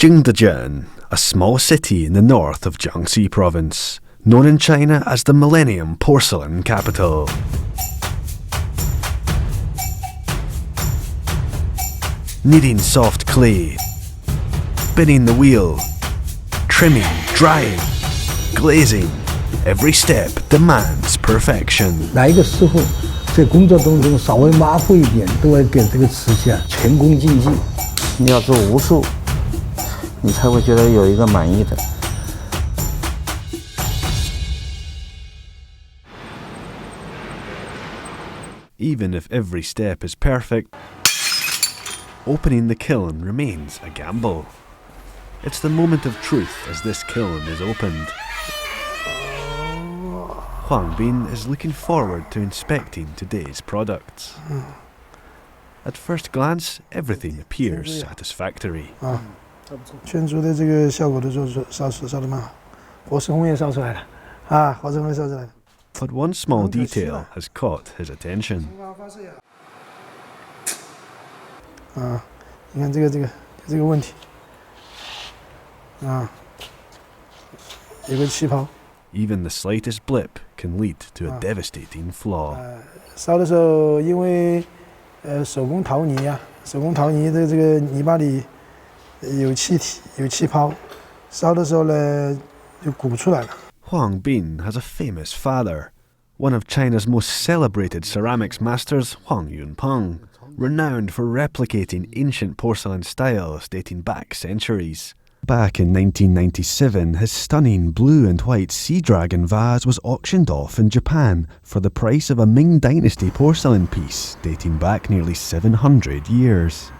Jiangxi, a small city in the north of Jiangxi province, known in China as the Millennium Porcelain Capital. Kneading soft clay, spinning the wheel, trimming, drying, glazing, every step demands perfection. 哪一个师傅在工作当中稍微马虎一点，都会给这个瓷器前功尽弃。你要做无数，你才会觉得有一个满意的。Even if every step is perfect, opening the kiln remains a gamble. It's the moment of truth as this kiln is opened. Huang Bin is looking forward to inspecting today's products. At first glance, everything appears satisfactory. 圈珠的这个效果都烧得蛮好，活色红也烧出来了，啊，活色红也烧出来了。 But one small detail has caught his attention. 啊，你看这个问题，啊，有个气泡。 Even the slightest blip can lead to a devastating flaw. 烧的时候，因为手工陶泥呀，手工陶泥的这个泥巴里有气体、有气泡，烧的时候呢就鼓出来了。 Huang Bin has a famous father, one of China's most celebrated ceramics masters, Huang Yunpeng, renowned for replicating ancient porcelain styles dating back centuries. Back in 1997, his stunning blue and white sea dragon vase was auctioned off in Japan for the price of a Ming Dynasty porcelain piece dating back nearly 700 years.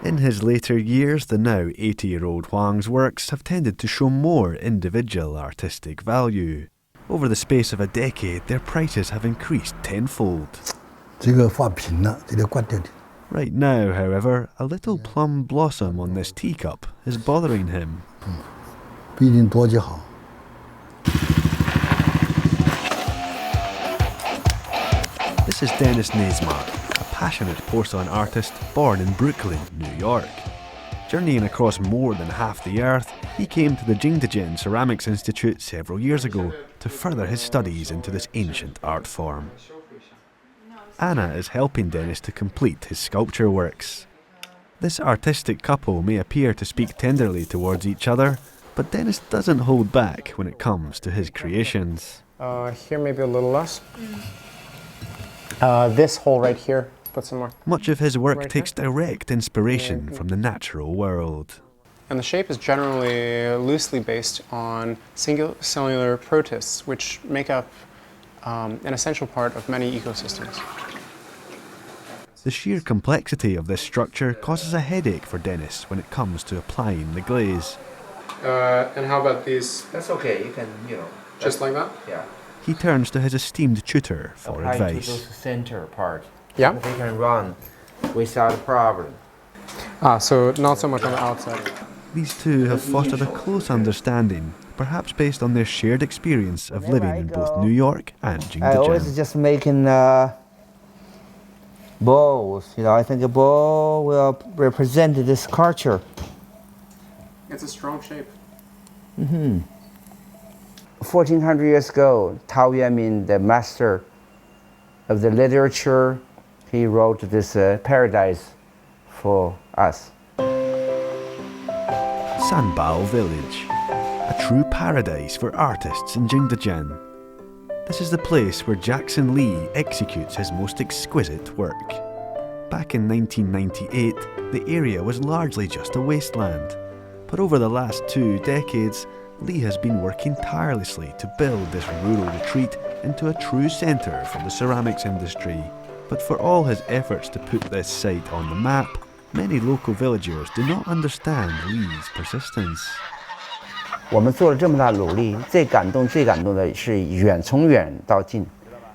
In his later years, the now 80-year-old Huang's works have tended to show more individual artistic value. Over the space of a decade, their prices have increased tenfold. 这个画平了，这个关掉的。 Right now, however, a little plum blossom on this teacup is bothering him. 毕竟多就好。 This is Dennis Naismark, a passionate porcelain artist born in Brooklyn, New York. Journeying across more than half the earth, he came to the Jiangxi Ceramics Institute several years ago to further his studies into this ancient art form. Anna is helping Dennis to complete his sculpture works. This artistic couple may appear to speak tenderly towards each other, but Dennis doesn't hold back when it comes to his creations. Here maybe a little less. This hole right here, put some more. Much of his work Right takes direct inspiration from the natural world. And the shape is generally loosely based on single cellular protists, which make up an essential part of many ecosystems. The sheer complexity of this structure causes a headache for Dennis when it comes to applying the glaze. And how about these? That's okay. You can, Just like that? Yeah. He turns to his esteemed tutor for advice. To the center part. Yeah. They can run without a problem. So not so much on the outside. These two have fostered a close understanding, perhaps based on their shared experience of living in both New York and I always Jiangxi. just making bowls. I think a bowl will represent this culture. It's a strong shape. 1400 years ago, Tao Yuanmin, the master of the literature, he wrote this paradise for us. Sanbao Village, a true paradise for artists in Jiangxi. This is the place where Jackson Lee executes his most exquisite work. Back in 1998, the area was largely just a wasteland. But over the last 2 decades, Lee has been working tirelessly to build this rural retreat into a true centre for the ceramics industry. But for all his efforts to put this site on the map, many local villagers do not understand Lee's persistence. 我们做了这么大努力，最感动的是从远到近，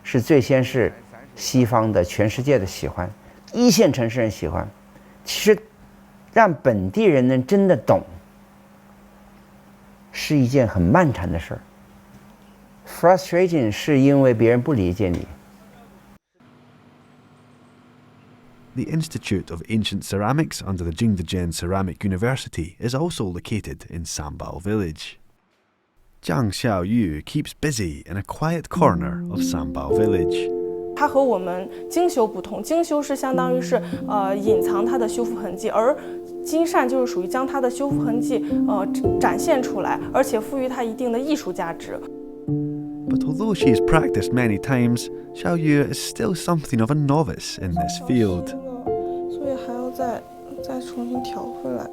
是最先是西方的全世界的喜欢，一线城市人喜欢。其实，让本地人能真的懂，是一件很漫长的事儿。Frustrating 是因为别人不理解你。The Institute of Ancient Ceramics under the Jiangxi Ceramic University is also located in Sambal village. Jiang Xiaoyu keeps busy in a quiet corner of Sambal village. 它和我们精修不同，精修是相当于是隐藏它的修复痕迹，而金善就是属于将它的修复痕迹展现出来，而且赋予它一定的艺术价值。 But although she has practiced many times, Xiaoyu is still something of a novice in this field. 所以还要再重新调回来。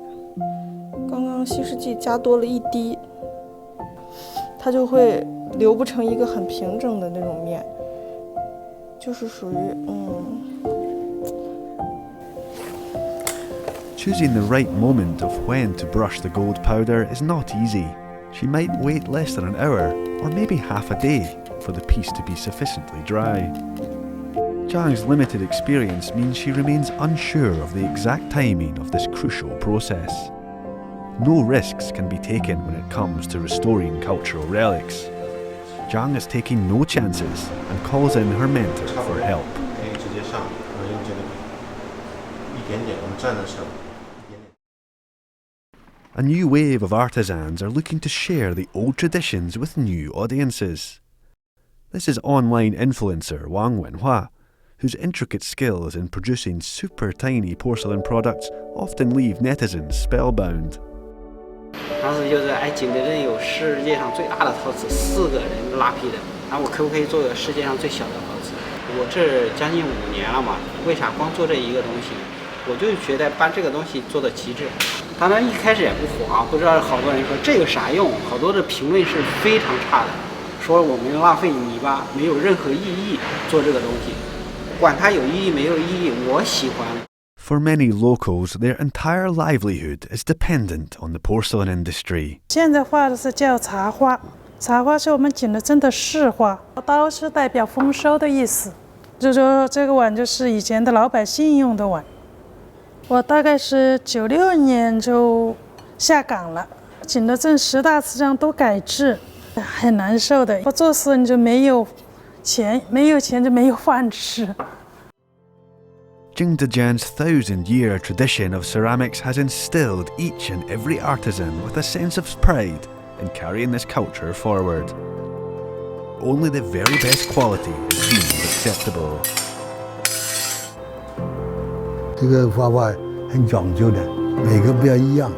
刚刚稀释剂加多了一滴，它就会流不成一个很平整的那种面。 就是属于Choosing the right moment of when to brush the gold powder is not easy. She might wait less than an hour, or maybe half a day, for the piece to be sufficiently dry. Jiang's limited experience means she remains unsure of the exact timing of this crucial process. No risks can be taken when it comes to restoring cultural relics. Jiang is taking no chances and calls in her mentor for help. A new wave of artisans are looking to share the old traditions with new audiences. This is online influencer Wang Wenhua, whose intricate skills in producing super tiny porcelain products often leave netizens spellbound. 当时就是景德镇有世界上最大的陶瓷，4个人拉坯的，我可不可以做个世界上最小的陶瓷？我这将近5年了嘛，为啥光做这一个东西？我就觉得把这个东西做到极致。当然一开始也不火啊，不知道好多人说这个啥用，好多的评论是非常差的，说我们浪费泥巴，没有任何意义做这个东西，管它有意义没有意义，我喜欢。 For many locals, their entire livelihood is dependent on the porcelain industry. 现在画的是叫茶花，茶花是我们景德镇的市花，刀是代表丰收的意思。就说这个碗就是以前的老百姓用的碗。我大概是96年就下岗了，景德镇10大瓷匠都改制，很难受的。不做事你就没有钱，没有钱就没有饭吃。 Jiangxi's 1000-year tradition of ceramics has instilled each and every artisan with a sense of pride in carrying this culture forward. Only the very best quality is deemed acceptable. 这个画画很讲究的，每个不要一样，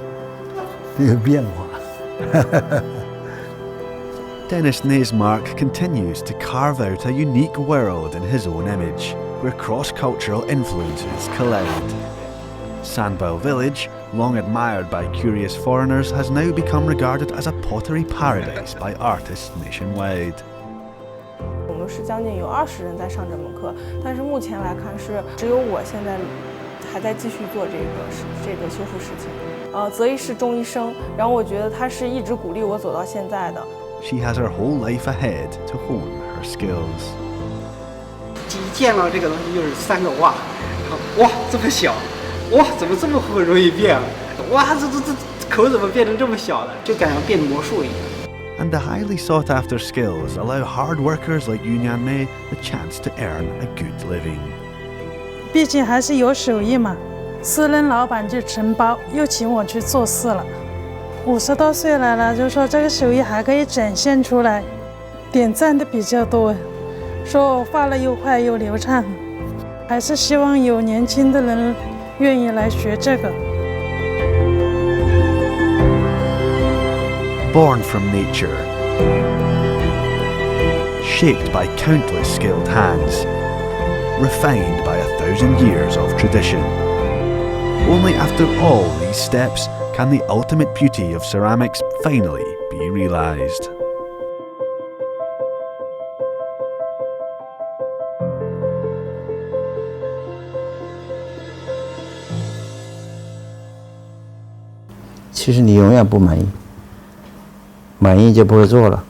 这个变化。Dennis Naismark continues to carve out a unique world in his own image, where cross-cultural influences collide. Sandbell Village, long admired by curious foreigners, has now become regarded as a pottery paradise by artists nationwide. 我们是将近有20人在上这门课，但是目前来看是只有我现在还在继续做这个修复事情。择一事终一生，然后我觉得他是一直鼓励我走到现在的。 She has her whole life ahead to hone her skills. 一见到这个东西就是3个哇，哇这么小，哇怎么这么容易变？哇这口怎么变成这么小了？就感觉变魔术一样。 And the highly sought-after skills allow hard workers like Yunyan Mei the chance to earn a good living. 毕竟还是有手艺嘛，私人老板就承包，又请我去做事了。50多岁来了，就说这个手艺还可以展现出来，点赞的比较多，说我画了又快又流畅，还是希望有年轻的人愿意来学这个。 Born from nature, shaped by countless skilled hands, refined by 1,000 years of tradition. Only after all these steps can the ultimate beauty of ceramics finally be realized. "其实你永远不满意，满意就不会做了。